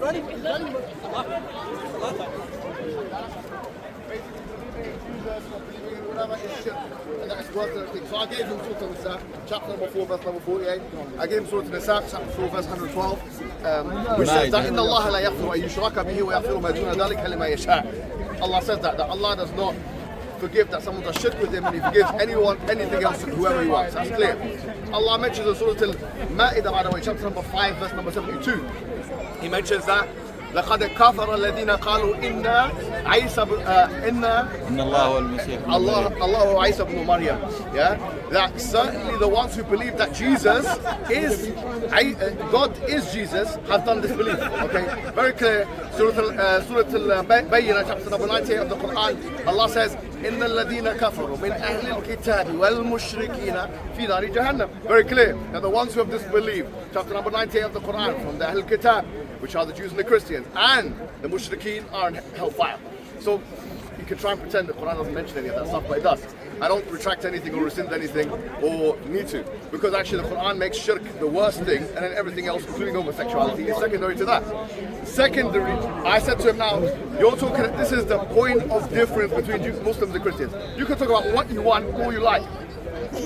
And that is worth the thing. So I gave him Surah Al-Nisa, chapter number 4, verse number 48. I gave him Surah Al-Nisa, chapter 4, verse 112, which says that إِنَّ اللَّهَ لَا يَغْفِرُ أَن يُشْرَكَ بِهِ وَيَغْفِرُ مَا دُونَ ذَلِكَ لِمَن يَشَاءُ. Allah says that Allah does not forgive that someone does shirk with him, and he forgives anyone, anything else, and whoever he wants. That's clear. Allah mentions in Surah Al-Ma'idah, by the way, chapter number 5, verse number 72. He mentions that لقد كفر الذين قالوا إن عيسى إن الله هو المسيح الله هو عيسى ابن مريم. Yeah, that certainly the ones who believe that Jesus is God is Jesus have done this belief. Okay, very clear. Surah Al-Bayyinah, chapter number 98 of the Quran. Allah says, إن الذين كفروا من أهل الكتاب والمشركين في نار جهنم. Very clear. Now the ones who have disbelieved, chapter number 98 of the Quran, from the Ahl al-Kitab, which are the Jews and the Christians, and the Mushrikeen are in hellfire. So you can try and pretend the Quran doesn't mention any of that stuff, but it does. I don't retract anything or rescind anything or need to, because actually the Quran makes shirk the worst thing, and then everything else, including homosexuality, is secondary to that. Secondary, I said to him, now, you're talking, this is the point of difference between Muslims and Christians. You can talk about what you want, all you like.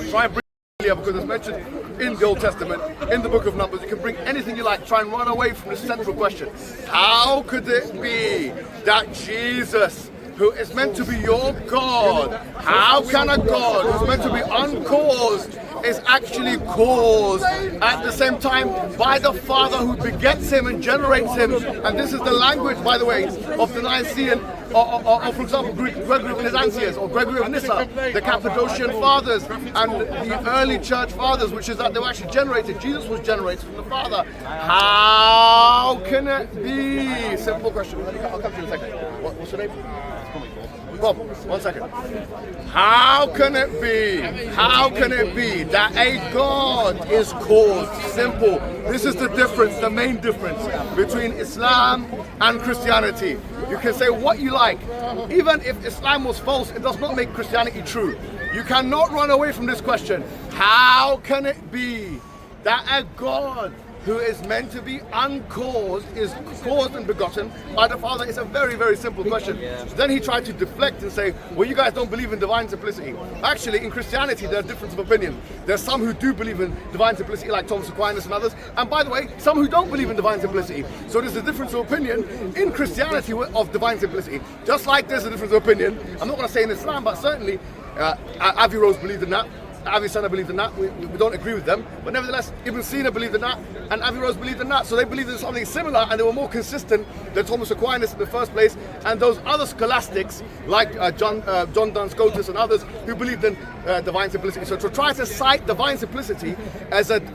Try and bring because it's mentioned in the Old Testament, in the book of Numbers. You can bring anything you like. Try and run away from the central question. How could it be that Jesus, who is meant to be your God, how can a God who's meant to be uncaused is actually caused at the same time by the Father who begets him and generates him? And this is the language, by the way, of the Nicene, or for example, Gregory of Nazianzus or Gregory of Nyssa, the Cappadocian Fathers and the early church fathers, which is that they were actually generated. Jesus was generated from the Father. How can it be? Simple question. I'll come to you in a second. What's your name? Bob, 1 second. How can it be? How can it be that a God is caused? Simple. This is the difference, the main difference between Islam and Christianity. You can say what you like. Even if Islam was false, it does not make Christianity true. You cannot run away from this question. How can it be that a God who is meant to be uncaused is caused and begotten by the Father? It's a very, very simple question. Then he tried to deflect and say, well, you guys don't believe in divine simplicity. Actually, in Christianity, there's a difference of opinion. There's some who do believe in divine simplicity, like Thomas Aquinas and others. And by the way, some who don't believe in divine simplicity. So there's a difference of opinion in Christianity of divine simplicity. Just like there's a difference of opinion, I'm not going to say in Islam, but certainly Averroes believed in that. Avicenna believed in that. We don't agree with them, but nevertheless, Ibn Sina believed in that, and Averroes believed in that. So they believed in something similar, and they were more consistent than Thomas Aquinas in the first place, and those other scholastics like John Duns Scotus and others who believed in divine simplicity. So to try to cite divine simplicity as an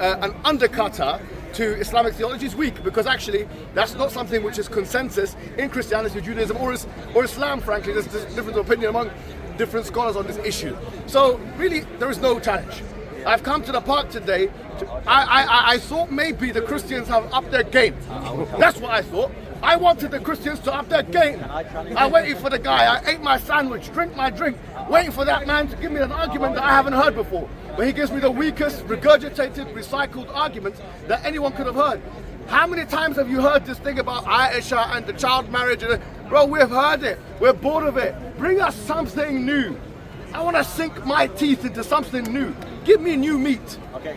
undercutter to Islamic theology is weak, because actually that's not something which is consensus in Christianity, Judaism, or Islam. Frankly, there's different opinion among different scholars on this issue. So really, there is no challenge. I've come to the park today. I thought maybe the Christians have upped their game. That's what I thought. I wanted the Christians to up their game. I waited for the guy. I ate my sandwich, drink my drink, waiting for that man to give me an argument that I haven't heard before. But he gives me the weakest, regurgitated, recycled arguments that anyone could have heard. How many times have you heard this thing about Aisha and the child marriage? Bro, we've heard it. We're bored of it. Bring us something new. I want to sink my teeth into something new. Give me new meat. Okay.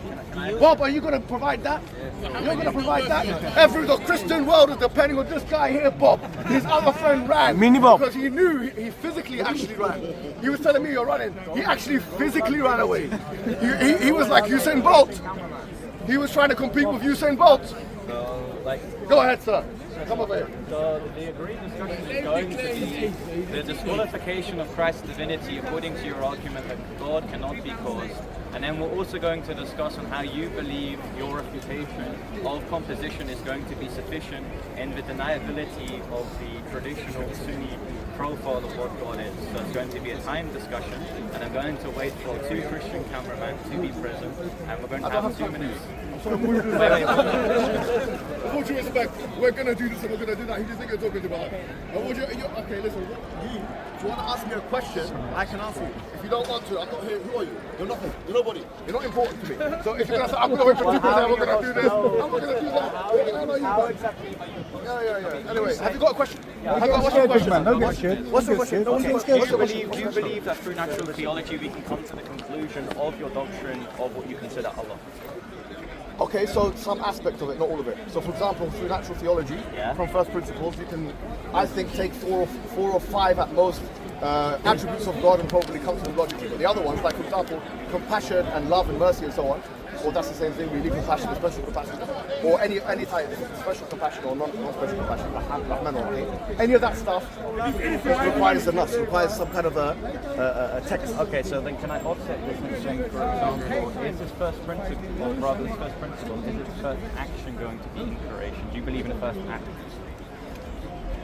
Bob, are you going to provide that? You're going to provide that? The Christian world is depending on this guy here, Bob. His other friend ran. Mini Bob. Because he knew he physically actually ran. He was telling me you're running. He actually physically ran away. He was like Usain Bolt. He was trying to compete with Usain Bolt. Go ahead, sir. Come over here. So the agreed discussion is going to be the disqualification of Christ's divinity according to your argument that God cannot be caused. And then we're also going to discuss on how you believe your refutation of composition is going to be sufficient in the deniability of the traditional Sunni profile of what God is. So it's going to be a timed discussion, and I'm going to wait for 2 Christian cameramen to be present, and we're going to have 2 minutes. With all due respect, we're going to do this and we're going to do that. Who do you think you're talking about? Okay, listen. If you want to ask me a question, I can answer you. If you don't want to, I'm not here. Who are you? You're nothing. You're nobody. You're not important to me. So if you're going to say, I'm going to introduce myself, I'm going to do this, I'm not going to do that. I know you, man. Yeah. Anyway, have you got a question? Have you got a question? What's the question? Do you believe that through natural theology we can come to the conclusion of your doctrine of what you consider Allah? Okay, so some aspect of it, not all of it. So for example, through natural theology, from first principles, you can, I think, take four or five at most attributes of God and probably come to them logically. But the other ones, like for example, compassion and love and mercy and so on, well, that's the same thing, really, compassion, special compassion, or any type, special compassion or non-special compassion, Rahman or Rahim. Any of that stuff requires a nas, requires some kind of a text. Okay, so then can I offset this and say, for example, is this first principle, or rather this first principle, is this first action going to be in creation? Do you believe in the first act?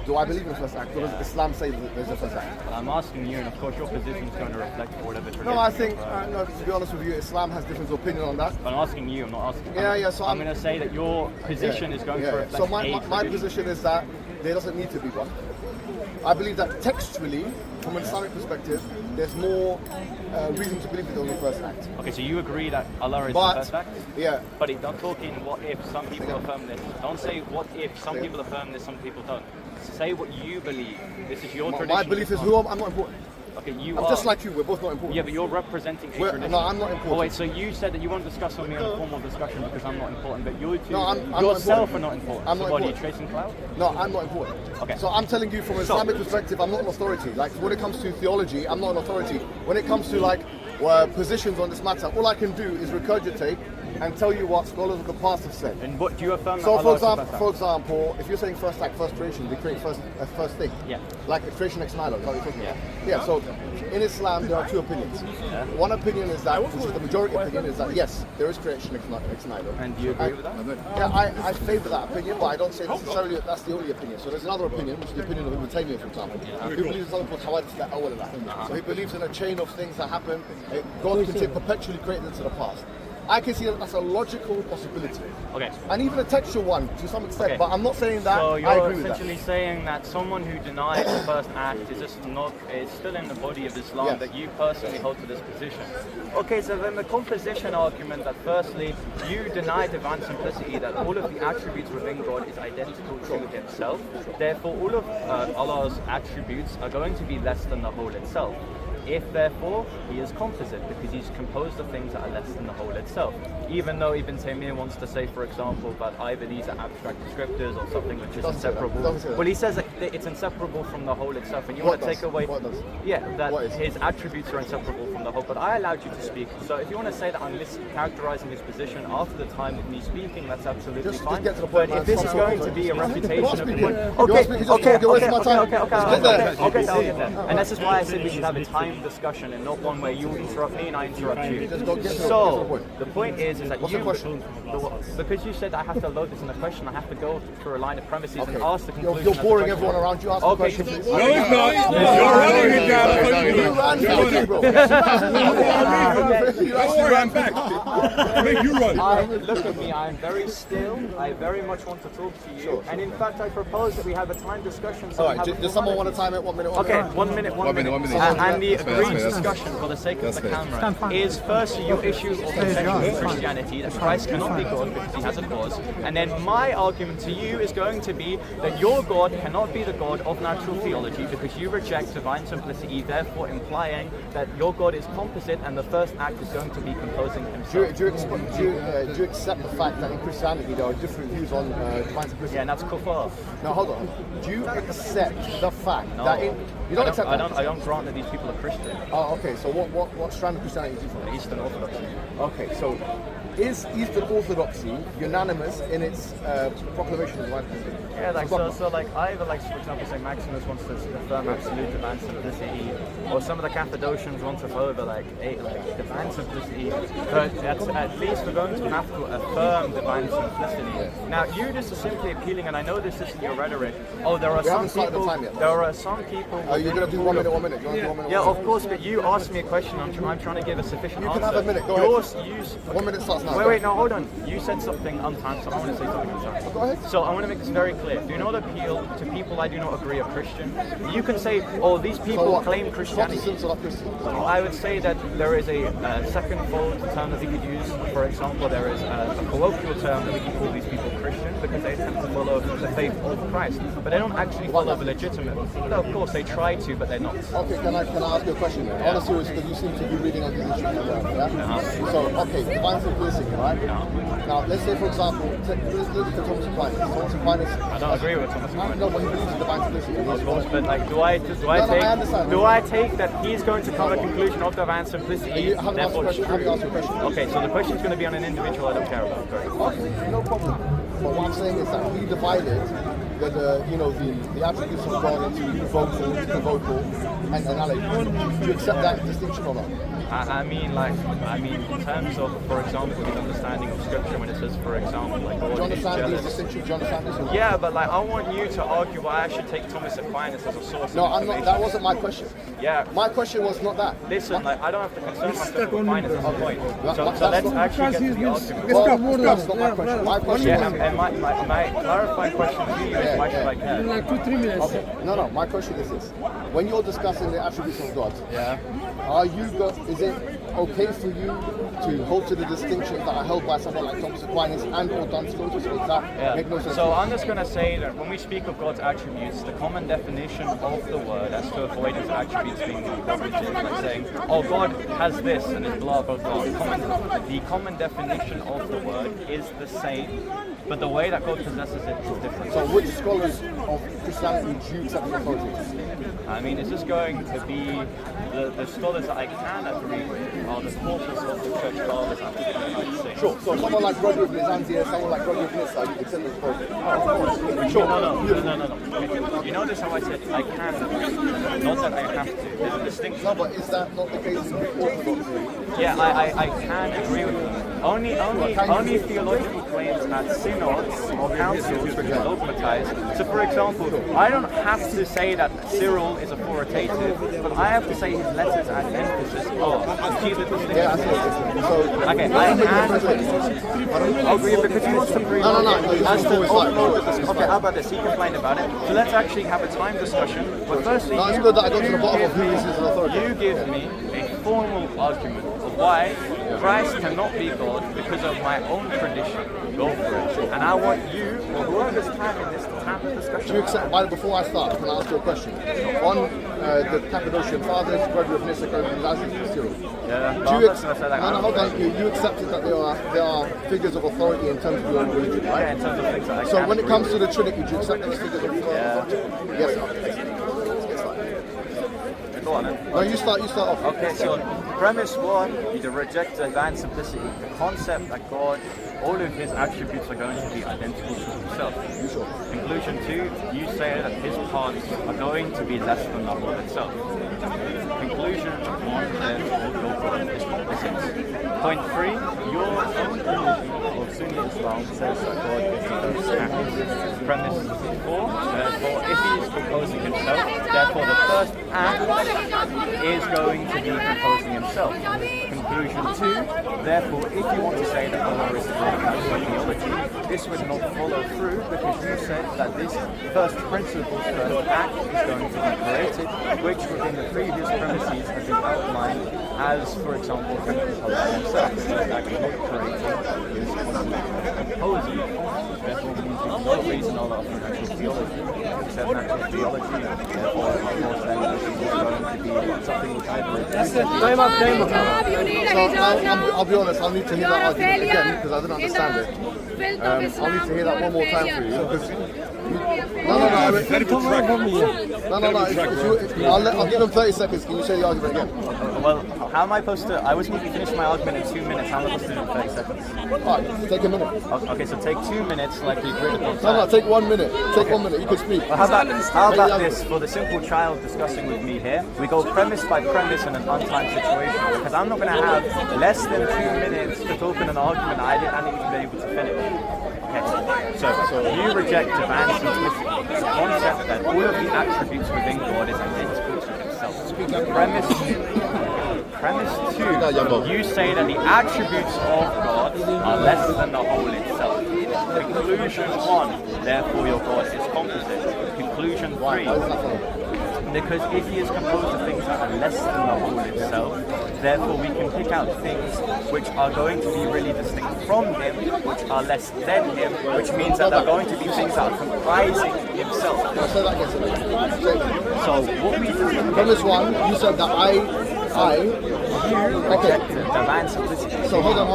Do I believe in the first act? Or does Islam say that there's a first act? Well, I'm asking you, and of course your position is going to reflect whatever tradition. No, I think, no, to be honest with you, Islam has different opinion on that. But I'm asking you, I'm not asking. So I'm going to say that your position is going to reflect. So my position is that there doesn't need to be one. I believe that textually, from an Islamic perspective, there's more reason to believe that there was a first act. Okay, so you agree that Allah is the first act? Yeah. But don't talk in what if some people affirm this. Don't say what if some people affirm this, some people don't. Say what you believe. This is your tradition. My belief is who I'm not important. Okay, I'm just like you, we're both not important. Yeah, but you're representing a tradition. No, I'm not important. Oh wait, so you said that you won't discuss with me on a formal discussion because I'm not important, but you two, I'm yourself are not important. I'm so not what, are you important. tracing cloud? No, I'm not important. Okay. So I'm telling you from an Islamic perspective, I'm not an authority. Like when it comes to theology, I'm not an authority. When it comes to like positions on this matter, all I can do is regurgitate and tell you what scholars of the past have said. And what do you affirm? So, for example, if you're saying first act, first creation, they create first thing. Yeah. Like a creation ex nihilo. Is that what you're talking about? Yeah. So, in Islam, there are two opinions. Yeah. One opinion is that, which is the majority opinion, is that yes, there is creation ex nihilo. And do you agree with that? Yeah, I favour that opinion, but I don't say necessarily that that's the only opinion. So there's another opinion, which is the opinion of Ibn Taymiyyah, for example, who believes in something called hawadith al-awwal. So he believes in a chain of things that happen. God can perpetually create into the past. I can see that that's a logical possibility. Okay. And even a textual one to some extent, but I'm not saying that so I you're agree with that. essentially saying that someone who denies the first act is just not is still in the body of Islam, that you personally hold to this position. Okay, so then the composition argument that firstly you deny divine simplicity, that all of the attributes within God is identical to himself. Therefore all of Allah's attributes are going to be less than the whole itself. If therefore he is composite, because he's composed of things that are less than the whole itself. Even though Ibn Taymiyyah wants to say, for example, that either these are abstract descriptors or something which is inseparable. Well, he says that it's inseparable from the whole itself, and you want to take away. That his attributes are inseparable from the whole. But I allowed you to speak, so if you want to say that I'm mischaracterizing his position after the time of me speaking, that's absolutely fine. But if this is going to be a refutation of the point, okay, and this is why I said we should have a time discussion and not one where you interrupt me and I interrupt you. So the point is that because you said I have to load this in a question, I have to go through a line of premises and ask the conclusion. You're boring everyone around you. Ask the question, please. No, it's not. You're running it down. Don't worry, I'm back. I'll make you run. Look at me. I'm very still. I very much want to talk to you. And in fact, I propose that we have a time discussion. All right. Does someone want to time it? 1 minute. Okay. 1 minute. 1 minute. And the agreed discussion, for the sake of the camera, is firstly your issue of contention Christianity, that Christ cannot be God because he has a cause, and then my argument to you is going to be that your God cannot be the God of natural theology because you reject divine simplicity, therefore implying that your God is composite and the first act is going to be composing himself. Do you accept the fact that in Christianity there are different views on divine simplicity? Yeah, and that's kufar. Now hold on. Do you accept the fact that you don't accept that? I don't grant that these people are Christian. Oh, okay. So what strand of Christianity do you follow? Eastern Orthodoxy. Okay, so is Eastern Orthodoxy unanimous in its proclamation of divine simplicity? Yeah, like either for example, say Maximus wants to affirm absolute divine simplicity, or some of the Cappadocians want to further divine simplicity. But at least we're going to have to affirm divine simplicity. Now, you just are simply appealing, and I know this isn't your rhetoric. Oh, there are some people. Are you going to do 1 minute? 1 minute? Do you want to do 1 minute? Yeah, of course. But you asked me a question. I'm trying to give a sufficient answer. You can have a minute. Go ahead. 1 minute starts now. Wait, no, hold on. You said something untimed, so I want to say something untimed. Go ahead. So I want to make this very clear. Do not appeal to people I do not agree are Christian. You can say, oh, these people claim Christianity. Protestants are not Christians. I would say that there is a second second-fold term that we could use. For example, there is a colloquial term that we can call these people Christian because they attempt to follow the faith of Christ, but they don't actually follow the legitimate. No, of course, they try to, but they're not. Okay, can I ask you a question? Yeah. Honestly, because you seem to be reading on these issues, yeah? So, okay, divine simplicity, right? Now, let's say, for example, let's look at Thomas Aquinas. Thomas Aquinas. I don't agree with Thomas Aquinas. No, but he believes in divine simplicity. Of course, but like, do I take that he's going to come to a conclusion of divine simplicity? Have you asked a question? Okay, so the question's going to be on an individual I don't care about. Okay, no problem. But what I'm saying is that he divided the attributes of God into vocal, intervocal, and analytic. Do you accept that distinction or not? I mean, in terms of, for example, the understanding of Scripture, when it says, for example, like, God Do you is understand these jealous. distinctions? Do you understand this? Yeah, but like, I want you to argue why I should take Thomas Aquinas as a source No, of I'm not. information. That wasn't my question. Yeah. My question was not that. Listen, like, I don't have to concern myself with Aquinas at this point. So That's let's not- actually get to the argument. Well, that's not my question. My question Yeah, was... and my clarifying question to you is why should I care? Like 2-3 minutes. Okay. No. My question is this: when you're discussing the attributes of God, Yeah. is it okay for you to hold to the distinctions that are held by someone like Thomas Aquinas and or Duns Scotus, or does that make no sense? So I'm just going to say that when we speak of God's attributes, the common definition of the word, as to avoid his attributes being incorporated, like saying, oh, God has this and is blah, blah, blah. The common definition of the word is the same, but the way that God possesses it is different. So which scholars of Christianity do you accept as authorities? I mean, it's just going to be the scholars that I can agree with are the corpus of the church fathers, I'd say. Sure. So someone like Gregory of Byzantium, someone like Gregory of Nyssa, you accept as authorities? Sure. No. You notice how I said I can agree, not that I have to. There's a distinction. No, but is that not the case in Orthodox? Yeah, I can agree with them. Only theological claims at synods or councils which are dogmatized. So, for example, I don't have to say that Cyril is authoritative, but I have to say his letters and emphasis are. See the distinction? Yeah, I see. So, Okay, I can agree because he wants to bring Okay, how about this? He complained about it. So let's actually have a time discussion. But firstly, it's good that I got to the bottom of who this is an authority. you give me a formal argument of why Christ cannot be God because of my own tradition. Go for it. And I want you, or whoever's having this, to have a discussion. Do you accept, before I start, can I ask you a question? On the Cappadocian Fathers, Gregory of Nyssa, Gregory of Byzantium, Cyril. Yeah, Do you hold on. You accepted that there are figures of authority in terms of your own religion, right? Yeah, in terms of things that I So can when it agree comes with. to the Trinity, do you accept those figures of authority? Yeah. Yes, sir. Let's get started. Go on then. No, you start off. Okay, so premise one, you reject divine simplicity, the concept that God, all of his attributes are going to be identical to himself. Conclusion two, you say that his parts are going to be less than the whole itself. Conclusion one, therefore, your God is composite. Point three, your own religion of Sunni Islam says that God is the first act. Premise four, therefore, if he is composing himself, therefore the first act is going to be composing himself. Conclusion two, therefore, if you want to say that Allah is the God of theology, this would not follow through because you said that this first principle's first act is going to be created, which within the previous premises has been outlined as, for example, Allah himself. The first act of not creating is composing. Therefore, means no reason Allah for natural theology, except natural theology, therefore, of course, then this is going to be something which either I'll be honest, I'll need to hear that argument again because I didn't understand it. I'll need to hear that one more time for you because I'll give them 30 seconds. Can you say the argument again? Well, how am I supposed to? I was going to finish my argument in 2 minutes. How am I supposed to do it in 30 seconds? Alright, take a minute. Okay, so take 2 minutes, like we agreed upon. No, take 1 minute. Take 1 minute. You can speak. Well, how about this? For the simple child discussing with me here, we go premise by premise in an untimed situation because I'm not going to have less than 2 minutes to talk in an argument I didn't even be able to finish. Okay, so you reject divine simplicity, the concept that all of the attributes within God is identical to himself. Premise two, you say that the attributes of God are less than the whole itself. Conclusion one, therefore your God is composite. Conclusion three, Because if he is composed of things that are less than the whole itself, therefore we can pick out things which are going to be really distinct from him, which are less than him, which means that they're going to be things that are comprising himself. So what we do from this one, you said that okay. Divine simplicity. So hold on.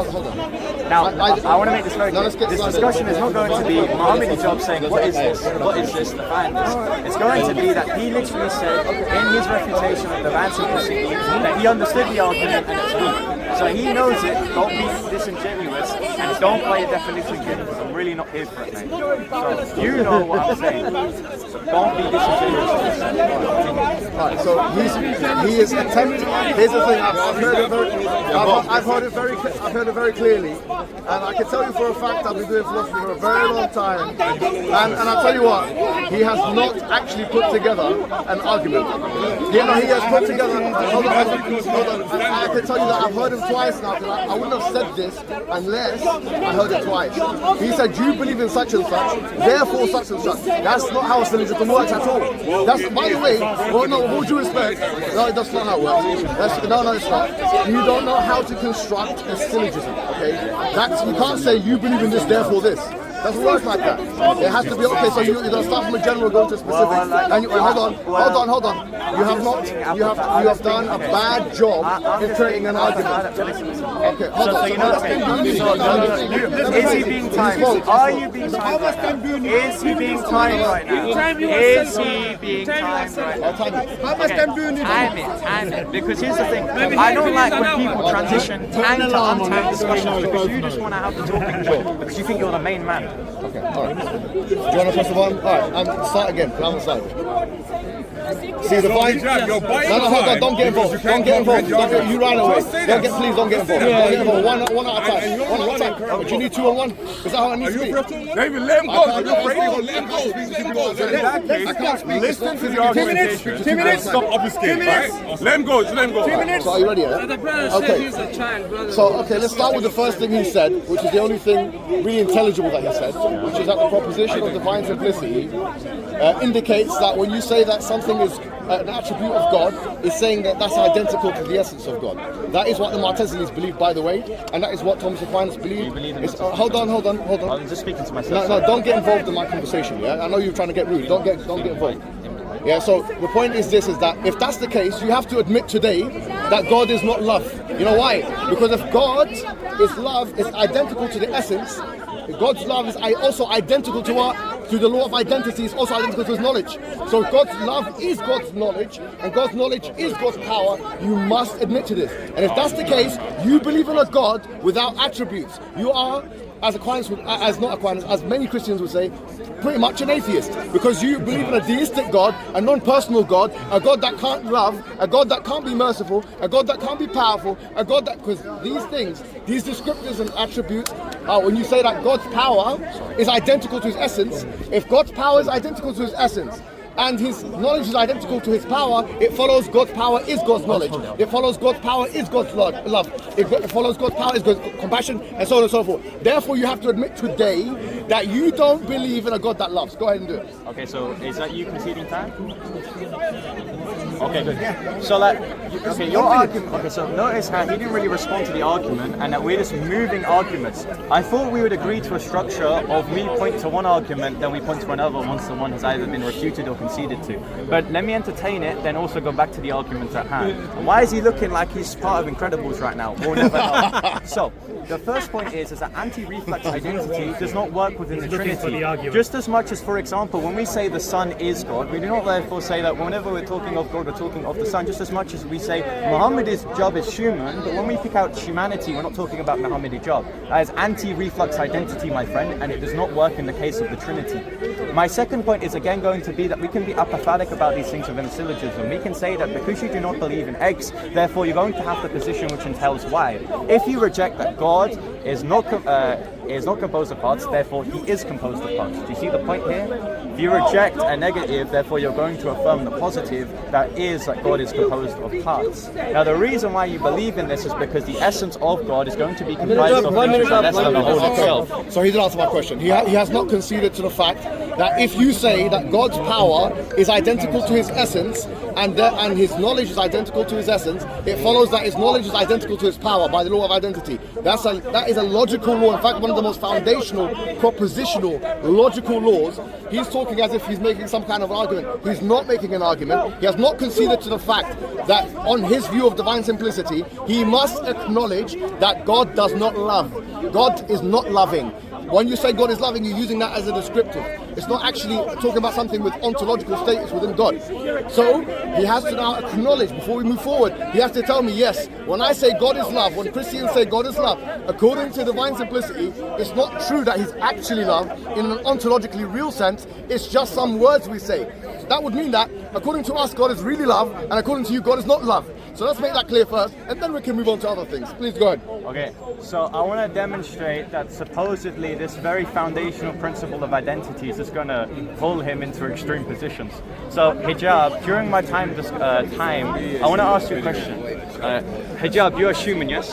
Now, I want to make this very clear. This discussion is not going to be Mohammed Hijab saying, what is this, define this. It's going to be that he literally said in his refutation of divine simplicity that he understood the argument and it's weak. So he knows it, don't be disingenuous, and don't play a definition game, because I'm really not here for it, mate. So you know what I'm saying. So don't be disingenuous. Alright, so he is attempting. Here's the thing, I've heard it very clearly, and I can tell you for a fact I've been doing philosophy for a very long time, and I'll tell you what, he has not actually put together an argument. He has put together. Hold on. I can tell you that I've heard him twice now, because I wouldn't have said this unless I heard it twice. He said, you believe in such and such, therefore such and such. That's not how syllogism works at all. That's, by the way, well, no, with all due respect, no, that's not how it works. No, it's not. You don't know how to construct a syllogism, okay? You can't say you believe in this, therefore this. Doesn't work like that. It has to be, okay, so you're going to start from a general, go to specific. And hold on. You have done a bad job in creating an argument. Okay, hold on. Is he being timed? Are you being timed right now? Is he being timed right now? Is he being timed right now? Time it. Because here's the thing. I don't like when people transition time to untimed discussions, because you just want to have the talking job because you think you're the main man. Okay, alright. Do you want to press the button? Alright, start again. I'm on the side. See the vine? No, hold on, don't get involved. You ran away. Please don't get involved. One at a time. But you need 2 on 1? Is that how it needs to be? David, let him go. Let him go. Listen to the argumentation. 2 minutes. Stop obfuscating, right? Let him go. 2 minutes. So are you ready? Okay. So, let's start with the first thing he said, which is the only thing really intelligible that he said, which is that the proposition of divine simplicity indicates that when you say that something is an attribute of God, is saying that that's identical to the essence of God. That is what the Mu'tazilis believe, by the way, and that is what Thomas Aquinas believe. Hold on. I'm just speaking to myself. No, don't get involved in my conversation. Yeah, I know you're trying to get rude. Don't get involved. Yeah, so the point is this, is that if that's the case, you have to admit today that God is not love. You know why? Because if God is love, is identical to the essence, God's love is also identical to the law of identity, is also identical to his knowledge. So God's love is God's knowledge, and God's knowledge is God's power. You must admit to this. And if that's the case, you believe in a God without attributes. You are, as many Christians would say, pretty much an atheist, because you believe in a deistic God, a non-personal God, a God that can't love, a God that can't be merciful, a God that can't be powerful, a God that, because these things, these descriptors and attributes, when you say that God's power is identical to his essence, if God's power is identical to his essence, and his knowledge is identical to his power, it follows God's power is God's knowledge. It follows God's power is God's love. It follows God's power is God's compassion, and so on and so forth. Therefore, you have to admit today that you don't believe in a God that loves. Go ahead and do it. Okay, so is that you conceding time? Okay, good. So your argument. Okay, so notice how he didn't really respond to the argument, and that we're just moving arguments. I thought we would agree to a structure of we point to one argument, then we point to another once the one has either been refuted or conceded to. But let me entertain it, then also go back to the argument at hand. And why is he looking like he's part of Incredibles right now? We'll never know. So the first point is that anti-reflex identity does not work within the Trinity. Just as much as, for example, when we say the Son is God, we do not therefore say that whenever we're talking of God, we're talking of the Son, just as much as we say Muhammad Hijab is human, but when we pick out humanity, we're not talking about Muhammad Hijab. That is anti-reflex identity, my friend, and it does not work in the case of the Trinity. My second point is again going to be that we can be apophatic about these things within the syllogism. We can say that because you do not believe in X, therefore you're going to have the position which entails Y. If you reject that God is not composed of parts, therefore he is composed of parts. Do you see the point here? If you reject a negative, therefore you're going to affirm the positive, that is that God is composed of parts. Now the reason why you believe in this is because the essence of God is going to be comprised of things which are less than the whole itself. So he didn't answer my question. He has not conceded to the fact that if you say that God's power is identical to his essence and his knowledge is identical to his essence, it follows that his knowledge is identical to his power by the law of identity. That is a logical law. In fact, one of the most foundational, propositional, logical laws. He's talking as if he's making some kind of argument. He's not making an argument. He has not conceded to the fact that on his view of divine simplicity, he must acknowledge that God does not love. God is not loving. When you say God is loving, you're using that as a descriptive. It's not actually talking about something with ontological status within God. So he has to now acknowledge, before we move forward, he has to tell me, yes, when I say God is love, when Christians say God is love, according to divine simplicity, it's not true that he's actually love in an ontologically real sense. It's just some words we say. So that would mean that according to us, God is really love, and according to you, God is not love. So let's make that clear first, and then we can move on to other things. Please go ahead. Okay, so I want to demonstrate that supposedly this very foundational principle of identity is just going to pull him into extreme positions. So Hijab, during my time, I want to ask you a question. Hijab, you're a human, yes?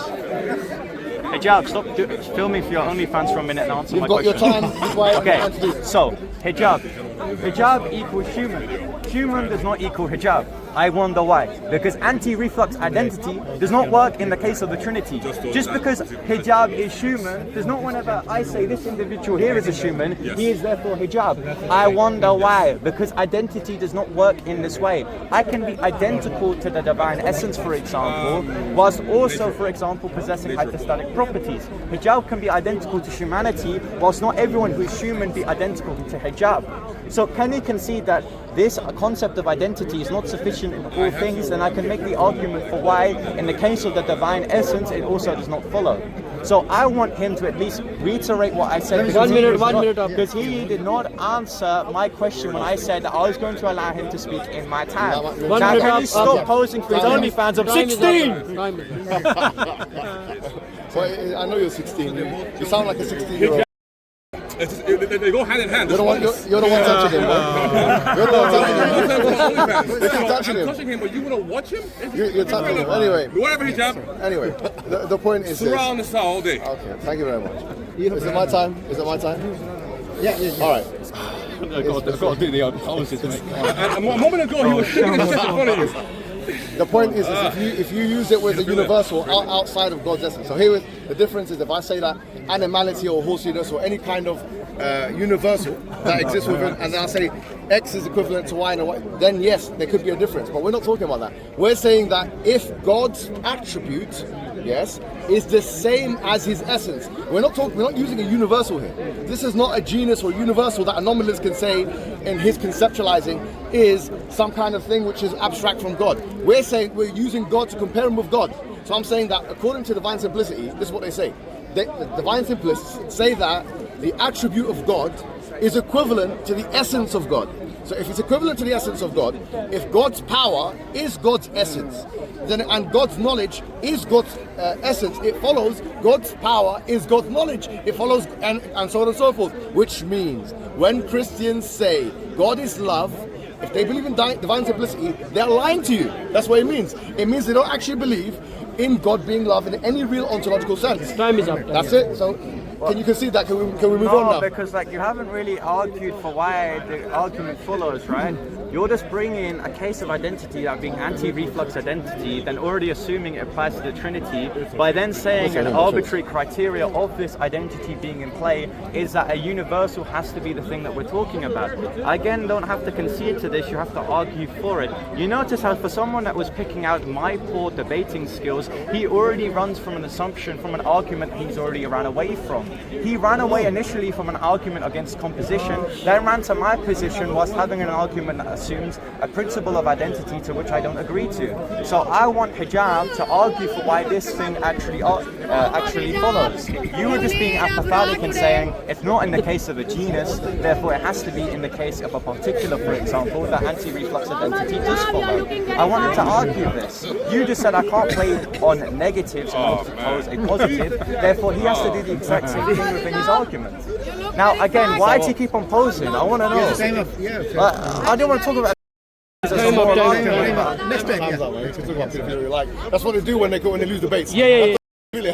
Hijab, stop filming for your OnlyFans for a minute and answer my question. You've got your time. That's why okay, so Hijab equals human. Human does not equal hijab. I wonder why. Because anti-reflux identity does not work in the case of the Trinity. Just because hijab is human does not whenever I say this individual here is a human, he is therefore hijab. I wonder why. Because identity does not work in this way. I can be identical to the divine essence, for example, whilst also, for example, possessing hypostatic properties. Hijab can be identical to humanity, whilst not everyone who is human be identical to hijab. So can you concede that this concept of identity is not sufficient in all things? Then I can make the argument for why, in the case of the divine essence, it also does not follow. So I want him to at least reiterate what I said. One minute. Because he did not answer my question when I said that I was going to allow him to speak in my time. Now can he stop posing for his OnlyFans? I'm 16! Well, I know you're 16. You sound like a 16-year-old. They go hand in hand. You're the one touching him, bro. You're the one touching him. They keep touching him. I'm touching him, but you want to watch him? You're touching him. Anyway. Whatever hijab. Anyway, the point is this. Surround the all day. Okay, thank you very much. Is it my time? Is it my time? Yeah. All right. I've got to do the opposite, mate. And a moment ago, he was shaking his chest in front of you. The point is if you use it with the universal outside of God's essence. So here the difference is if I say that animality or horsiness or any kind of universal that exists within, and then I say X is equivalent to Y and Y, then yes, there could be a difference. But we're not talking about that. We're saying that if God's attribute, yes, is the same as his essence. We're not using a universal here. This is not a genus or universal that a nominalist can say in his conceptualizing is some kind of thing which is abstract from God. We're saying we're using God to compare him with God. So I'm saying that according to divine simplicity, this is what they say. The divine simplicists say that the attribute of God is equivalent to the essence of God. So if it's equivalent to the essence of God, if God's power is God's essence, then and God's knowledge is God's essence, it follows God's power is God's knowledge. It follows and so on and so forth. Which means when Christians say God is love, if they believe in divine simplicity, they're lying to you. That's what it means. It means they don't actually believe in God being love in any real ontological sense. Time is up. That's it. So can you concede that? Can we move on now? No, because you haven't really argued for why the argument follows, right? You're just bringing a case of identity, that being anti-reflux identity, then already assuming it applies to the Trinity, by then saying an arbitrary criteria of this identity being in play is that a universal has to be the thing that we're talking about. Again, don't have to concede to this, you have to argue for it. You notice how for someone that was picking out my poor debating skills, he already runs from an assumption, from an argument he's already ran away from. He ran away initially from an argument against composition, then ran to my position whilst having an argument that assumes a principle of identity to which I don't agree to. So I want Hijab to argue for why this thing actually follows. You were just being apathetic and saying it's not in the case of a genus, therefore it has to be in the case of a particular, for example, that anti-reflux identity does follow. I wanted to argue this. You just said I can't play on negatives and suppose a positive, therefore he has to do the exact same thing within his argument. Now again, why do you keep on posing? I want to know. I don't want to talk about Next time, yeah. That's what they do when they lose debates. Yeah. It's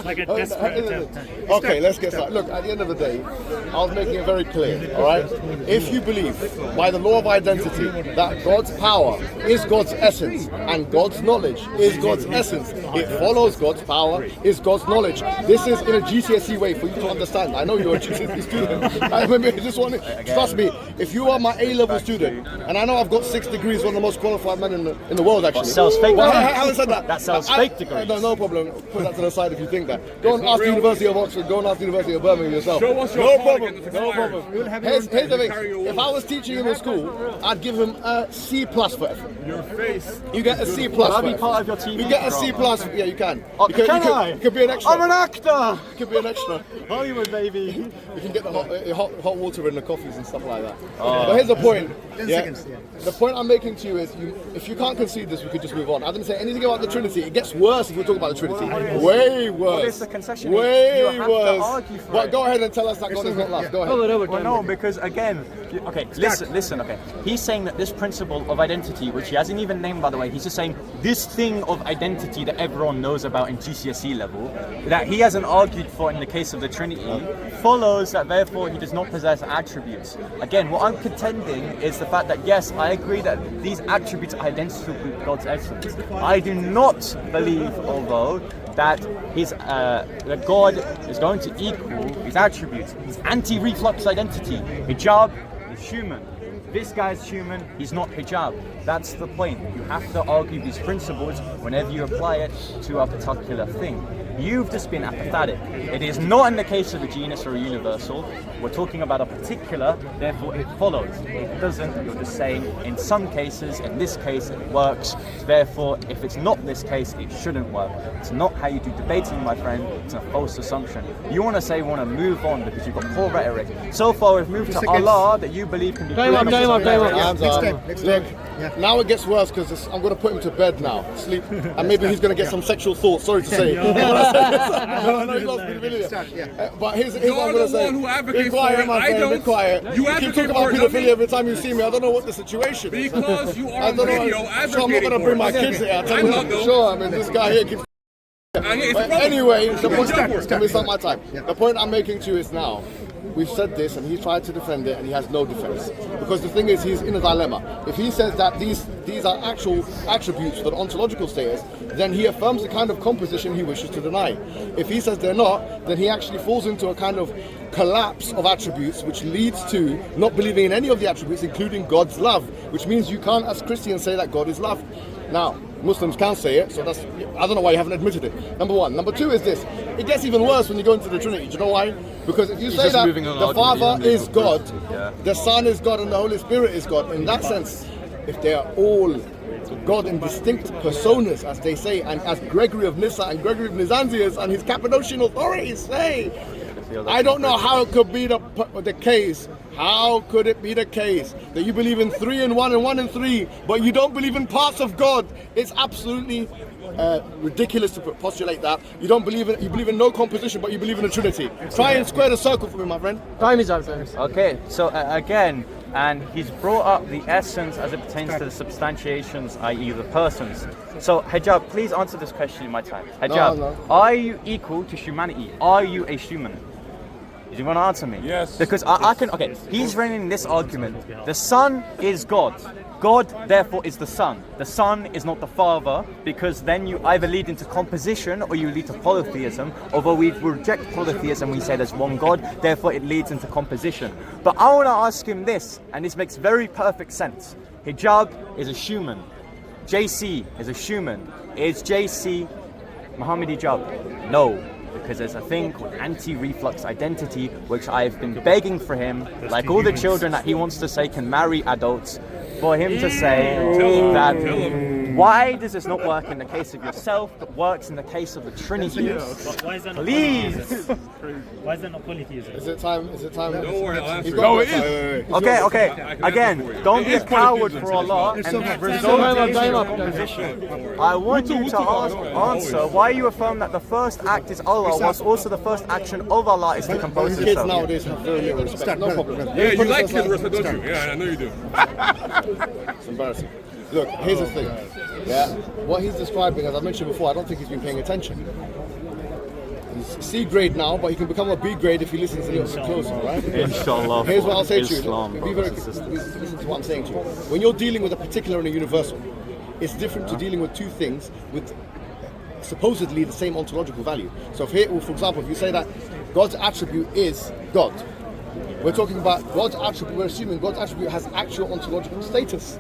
like a desperate attempt. Okay, let's get started. Look, at the end of the day, I was making it very clear, all right? If you believe by the law of identity that God's power is God's essence and God's knowledge is God's essence, it follows God's power is God's knowledge. This is in a GCSE way for you to understand. I know you're a GCSE student. I just want to, trust me, if you are my A-level student, and I know I've got 6 degrees, one of the most qualified men in the world, actually. What sells fake Well, degrees? I haven't said that. That sells fake degrees. No problem. Put that to the side if you think that. Go and ask the University of Oxford. Go and ask the University of Birmingham yourself. Show us your No card problem. against No expired. problem. Here's the thing. If I was teaching him in school, I'd give him a C+ for effort. Your face. You get a C+. Can I for be effort. part of your TV You get a C+. drama? Yeah, you can. Oh, You can I? You could be an extra. I'm an actor! You could be an extra. Hollywood, baby. You can get the hot water in the coffees and stuff like that. But here's the point. Yeah, the point I'm making to you is, if you can't concede this, we could just move on. I didn't say anything about the Trinity. It gets worse if we talk about the Trinity. Way worse. What is the concession? Way You have to worse. argue for Well, it. go ahead and tell us that God is not love. Go ahead. Well, no, because again, okay, listen, okay. He's saying that this principle of identity, which he hasn't even named, by the way, he's just saying this thing of identity that everyone knows about in GCSE level, that he hasn't argued for in the case of the Trinity, follows that therefore he does not possess attributes. Again, what I'm contending is the fact that yes, I agree that these attributes are identical with God's essence. I do not believe, although, that that God is going to equal his attributes. His anti-reflux identity. Hijab is human. This guy's human, he's not hijab. That's the point. You have to argue these principles whenever you apply it to a particular thing. You've just been apathetic. It is not in the case of a genus or a universal. We're talking about a particular, therefore it follows. It doesn't. You're just saying in some cases, in this case, it works. Therefore, if it's not this case, it shouldn't work. It's not how you do debating, my friend. It's a false assumption. You want to say we want to move on because you've got poor rhetoric. So far, we've moved to Allah that you believe can be proven. Look, now it gets worse because I'm going to put him to bed now, sleep, and maybe he's going to get some sexual thoughts. Sorry to say. I know he loves pedophilia. But here's what I'm going to say. Be quiet, my friend. Be quiet. You keep talking about pedophilia every time you see me. I don't know what the situation is. Because you are on video advocating so I'm not going to bring my kids here. I'll tell you that for sure. I mean, this guy here keeps. But anyway, the point. It's not my time. The point I'm making to you is now. We've said this, and he tried to defend it, and he has no defense. Because the thing is, he's in a dilemma. If he says that these are actual attributes for the ontological status, then he affirms the kind of composition he wishes to deny. If he says they're not, then he actually falls into a kind of collapse of attributes, which leads to not believing in any of the attributes, including God's love, which means you can't, as Christians, say that God is love. Now, Muslims can say it, so that's, I don't know why you haven't admitted it. Number one. Number two is this. It gets even worse when you go into the Trinity. Do you know why? Because if you say that the Father is God, the Son is God, and the Holy Spirit is God, in that sense, if they are all God in distinct personas, as they say, and as Gregory of Nyssa and Gregory of Nazianzus and his Cappadocian authorities say, I don't know how it could be the case. How could it be the case that you believe in 3 in 1 and 1 in 3, but you don't believe in parts of God? It's absolutely ridiculous to postulate that. You don't believe in, you believe in no composition, but you believe in a Trinity. Try and square the circle for me, my friend. Time is up. Okay, so again, and he's brought up the essence as it pertains to the substantiations, i.e. the persons. So Hijab, please answer this question in my time. Hijab, No. are you equal to humanity? Are you a human? Do you want to answer me? Yes. Because I can, okay, he's running this argument. The Son is God. God, therefore, is the Son. The Son is not the Father, because then you either lead into composition or you lead to polytheism. Although we reject polytheism, we say there's one God, therefore it leads into composition. But I want to ask him this, and this makes very perfect sense. Hijab is a human. JC is a human. Is JC Mohammed Hijab? No. Because there's a thing called anti-reflux identity, which I've been begging for him, like all the children that he wants to say can marry adults, for him to say that why does this not work in the case of yourself, but works in the case of the Trinity? Why is that not Please! Why is that not polytheism? Is it time? Don't worry, I'll answer. No, it is. Okay. Again, don't be a coward for Allah and resort to composition. I want you to answer why you affirm that the first act is Allah, whilst also the first action of Allah is to compose Kids Himself. nowadays have very little respect. No problem. Yeah, you like kids, don't you? Yeah, I know you do. It's embarrassing. Look, here's the thing. Yeah, what he's describing, as I mentioned before, I don't think he's been paying attention. He's C grade now, but he can become a B grade if he listens a little bit closer, right? Inshallah. Here's what I'll say to you. Islam, Be very, listen to what I'm saying to you. When you're dealing with a particular and a universal, it's different to dealing with two things with supposedly the same ontological value. So if here, for example, if you say that God's attribute is God, we're talking about God's attribute, we're assuming God's attribute has actual ontological status.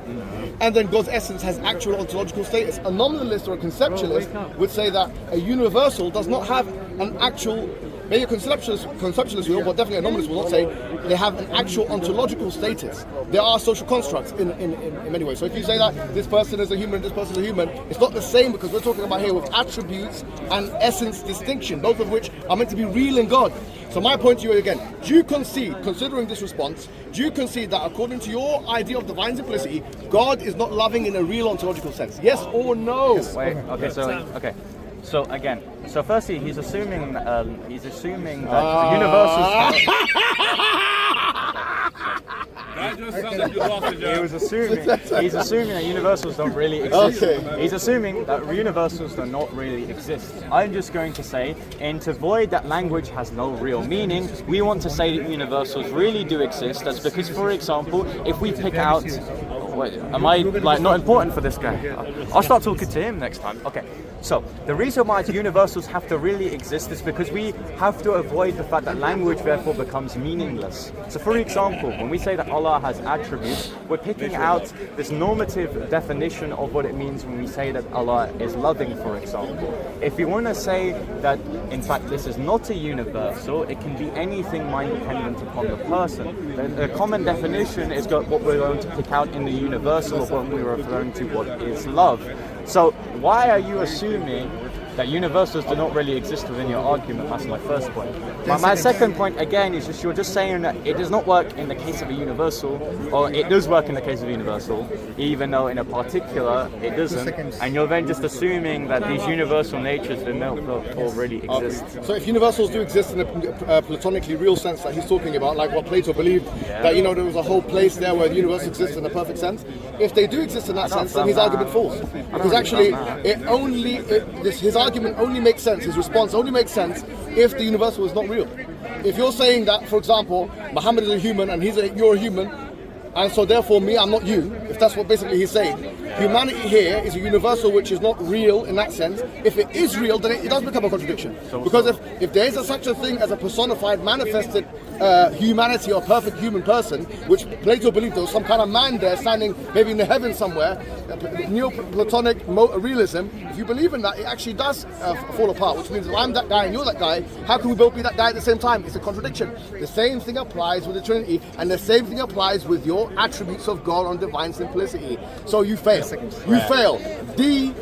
And then God's essence has actual ontological status. A nominalist or a conceptualist would say that a universal does not have an actual, maybe a conceptualist will, but definitely a nominalist will not say they have an actual ontological status. There are social constructs in many ways. So if you say that this person is a human, this person is a human, it's not the same, because we're talking about here with attributes and essence distinction, both of which are meant to be real in God. So my point to you again, do you concede, considering this response, do you concede that according to your idea of divine simplicity, God is not loving in a real ontological sense? Yes or no? Wait, okay. So again, so firstly, he's assuming that the universals. That just sounds like you lost it, John. He's assuming that universals don't really exist. Okay. He's assuming that universals do not really exist. I'm just going to say, and to avoid that language has no real meaning, we want to say that universals really do exist. That's because, for example, if we pick out, wait, am I like not important for this guy? I'll start talking to him next time. Okay. So the reason why universals have to really exist is because we have to avoid the fact that language therefore becomes meaningless. So for example, when we say that Allah has attributes, we're picking out this normative definition of what it means when we say that Allah is loving, for example. If you want to say that in fact this is not a universal, it can be anything mind dependent upon the person. The common definition is what we're going to pick out in the universal of what we're referring to what is love. So why are you assuming that universals do not really exist within your argument? That's my first point. My second point, again, is just you're just saying that it does not work in the case of a universal, or it does work in the case of a universal, even though in a particular it doesn't, and you're then just assuming that these universal natures do not really exist. So if universals do exist in a platonically real sense that he's talking about, like what Plato believed, that there was a whole place there where the universe exists in a perfect sense, if they do exist in that sense, then his argument falls. Because actually, his argument only makes sense, his response only makes sense if the universal is not real. If you're saying that, for example, Muhammad is a human and you're a human, and so therefore me, I'm not you, if that's what basically he's saying, humanity here is a universal which is not real in that sense. If it is real, then it does become a contradiction. Because if there is such a thing as a personified, manifested humanity or perfect human person, which Plato believed there was some kind of man there standing maybe in the heavens somewhere, Neoplatonic realism, if you believe in that, it actually does fall apart, which means if I'm that guy and you're that guy, how can we both be that guy at the same time? It's a contradiction. The same thing applies with the Trinity, and the same thing applies with your attributes of God on divine simplicity. So you fail. You fail. D-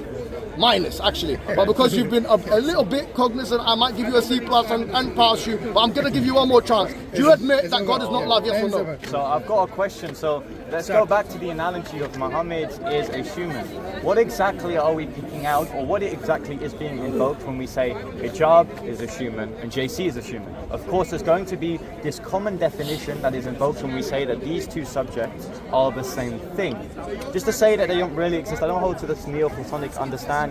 actually, but because you've been a little bit cognizant, I might give you a C+ and pass you, but I'm going to give you one more chance. Do you admit that God is not love, yes or no? So I've got a question. So let's go back to the analogy of Muhammad is a human. What exactly are we picking out, or what exactly is being invoked when we say Hijab is a human and JC is a human? Of course, there's going to be this common definition that is invoked when we say that these two subjects are the same thing. Just to say that they don't really exist, I don't hold to this Neoplatonic understanding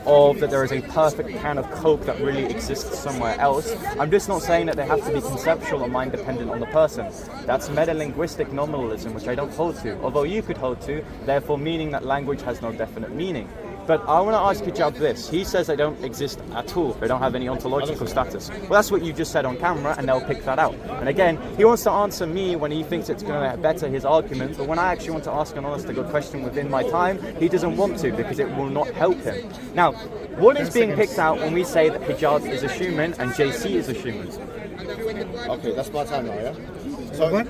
of that there is a perfect can of Coke that really exists somewhere else. I'm just not saying that they have to be conceptual or mind dependent on the person. That's metalinguistic nominalism, which I don't hold to, although you could hold to, therefore meaning that language has no definite meaning. But I want to ask Hijab this. He says they don't exist at all. They don't have any ontological status. Well, that's what you just said on camera, and they'll pick that out. And again, he wants to answer me when he thinks it's going to better his argument, but when I actually want to ask an honest to good question within my time, he doesn't want to because it will not help him. Now, what is being picked out when we say that Hijab is a human and JC is a human? Okay, that's my time now, yeah? So, have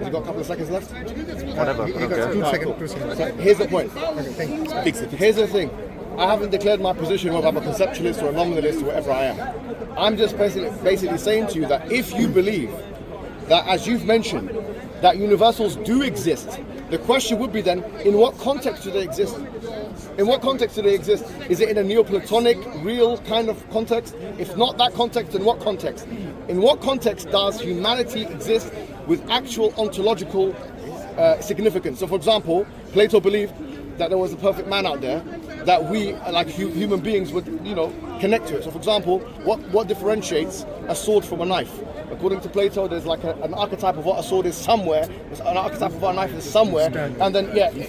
you got a couple of seconds left? Whatever. Okay. Cool. So here's the point. Here's the thing. I haven't declared my position whether I'm a conceptualist or a nominalist or whatever I am. I'm just basically saying to you that if you believe that, as you've mentioned, that universals do exist, the question would be then, in what context do they exist? In what context do they exist? Is it in a Neoplatonic, real kind of context? If not that context, in what context? In what context does humanity exist with actual ontological significance? So for example, Plato believed that there was a perfect man out there, that we, like human beings, would, connect to it. So, for example, what differentiates a sword from a knife? According to Plato, there's like an archetype of what a sword is somewhere, there's an archetype of what a knife is somewhere, and then,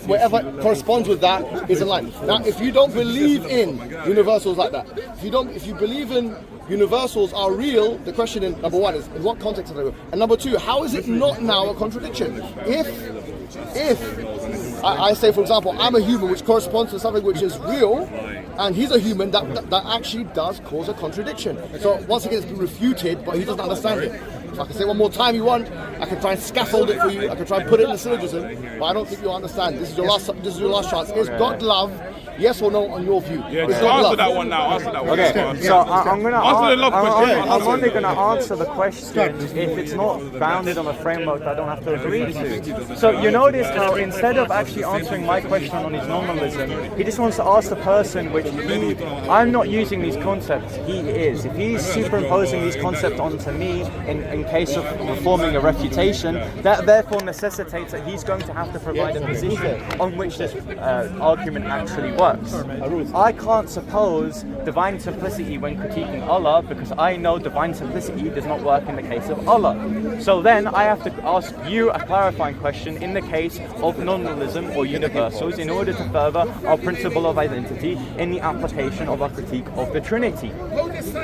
wherever corresponds with that is in line. Now, if you don't believe in universals like that, if you believe in universals are real, the question in number one is, in what context are they real? And number two, how is it not now a contradiction? If I say, for example, I'm a human, which corresponds to something which is real, and he's a human, that actually does cause a contradiction. So once again, it's been refuted, but he doesn't understand it. If I can say one more time you want, I can try and scaffold it for you, I can try and put it in a syllogism, but I don't think you'll understand. This is your last chance. Is God love? Yes or no on your view? Yeah, answer that one now. Okay, so I'm only going to answer the question if it's not bounded on a framework that I don't have to agree to. So you notice how instead of actually answering my question on his nominalism, he just wants to ask the person which I'm not using these concepts, he is. If he's superimposing these concepts onto me in case of performing a refutation, that therefore necessitates that he's going to have to provide a position on which this argument actually works. I can't suppose divine simplicity when critiquing Allah because I know divine simplicity does not work in the case of Allah. So then I have to ask you a clarifying question in the case of nominalism or universals in order to further our principle of identity in the application of our critique of the Trinity.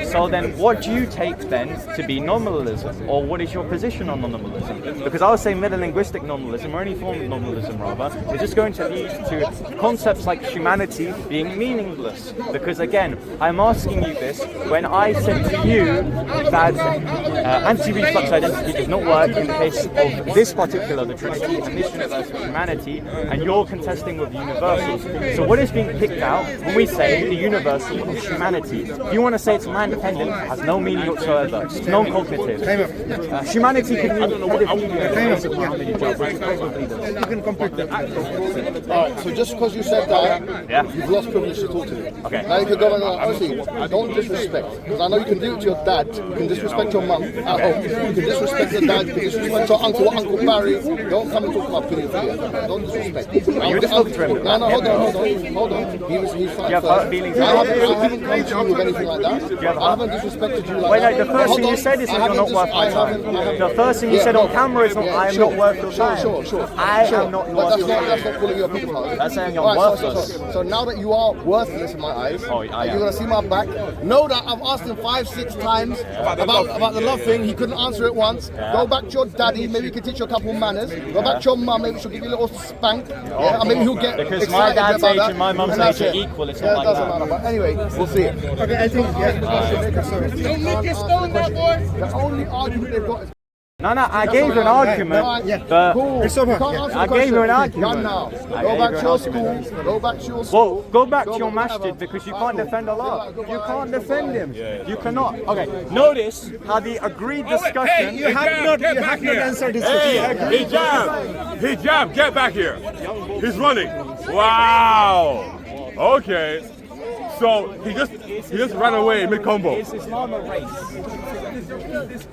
So then what do you take then to be nominalism, or what is your position on nominalism? Because I would say metalinguistic nominalism, or any form of nominalism rather, is just going to lead to concepts like humanity being meaningless. Because again, I'm asking you this when I said to you that anti-reflux identity does not work in the case of this particular, the Trinity, and this universe of humanity, and you're contesting with universals. So what is being picked out when we say the universal of humanity? If you want to say it's man-dependent, it has no meaning whatsoever. It's non-cognitive. Humanity can mean Mohammed Hijab, which probably does. You can complete that. Alright, so just because you said that, you've lost privilege to talk to me. Okay. Now you can go and honestly, don't disrespect. Because I know you can do it to your dad, you can disrespect your mum at home, you can disrespect your dad, you can disrespect your Uncle Barry. Don't come and talk about pedophilia. Don't disrespect. You just talking to him. No, hold on. He's fine. You have feelings. I haven't come to you with anything like that. I haven't disrespected you like that. The first thing you said is that you're not worth my time. The first thing you said on camera is I am not worth your time. Sure. I am not worth your time. That's not calling you a pedophile. That's saying you're worthless. So now that you are worthless in my eyes, I am. you're going to see my back. Know that I've asked him 5-6 times about the love thing. He couldn't answer it once. Go back to your daddy. Maybe he can teach you a couple manners. Go back to your mum. Maybe she'll give you a little spank. And maybe he'll get because excited my dad's about age that. and my mum's age are equal. It's not like doesn't that. matter. But anyway, we'll see it. Okay, I think don't make it stone, that boy. The only argument they've got is. No, I gave you an argument. Cool. I gave you an argument. Done now. Go back to your school. Go back to your school. Well, go back to your masjid because you can't defend Allah. You can't defend him. You cannot. Okay. Notice how the agreed discussion. Hey, you have not answered this question. Hijab, get back here. He's running. Wow. Okay. So he just ran away mid-combo. Is Islam a race?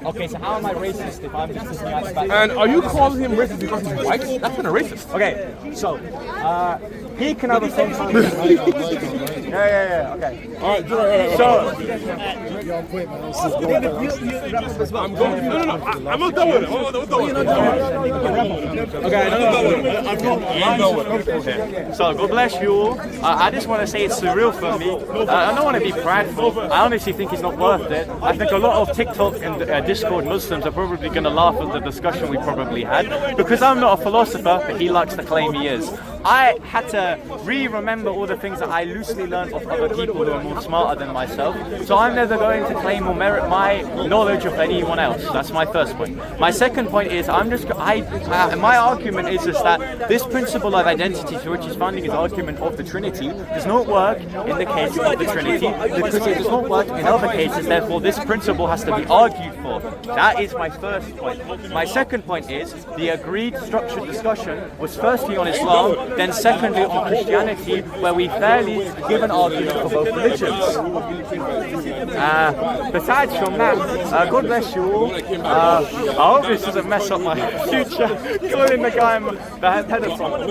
Okay, so how am I racist if I'm just listening at back? And are you calling him racist because he's white? That's kind of racist. Okay, so he can have a fun time. Yeah. Okay. All right. So I'm going. No. I'm not done with it. Okay. So God bless you all. I just want to say it's surreal for me. I don't want to be prideful. I honestly think it's not worth it. I think a lot of TikTok and Discord Muslims are probably going to laugh at the discussion we probably had because I'm not a philosopher, but he likes to claim he is. I had to remember all the things that I loosely learned of other people who are more smarter than myself. So I'm never going to claim or merit my knowledge of anyone else. That's my first point. My second point is my argument is that this principle of identity to which he's founding his argument of the Trinity does not work in the case of the Trinity because it does not work in other cases. Therefore, this principle has to be argued for. That is my first point. My second point is the agreed structured discussion was firstly on Islam, Then secondly, on Christianity, where we fairly give an argument for both religions. Besides from that, God bless you all. I hope this doesn't mess up my future. Calling the guy the pedophile.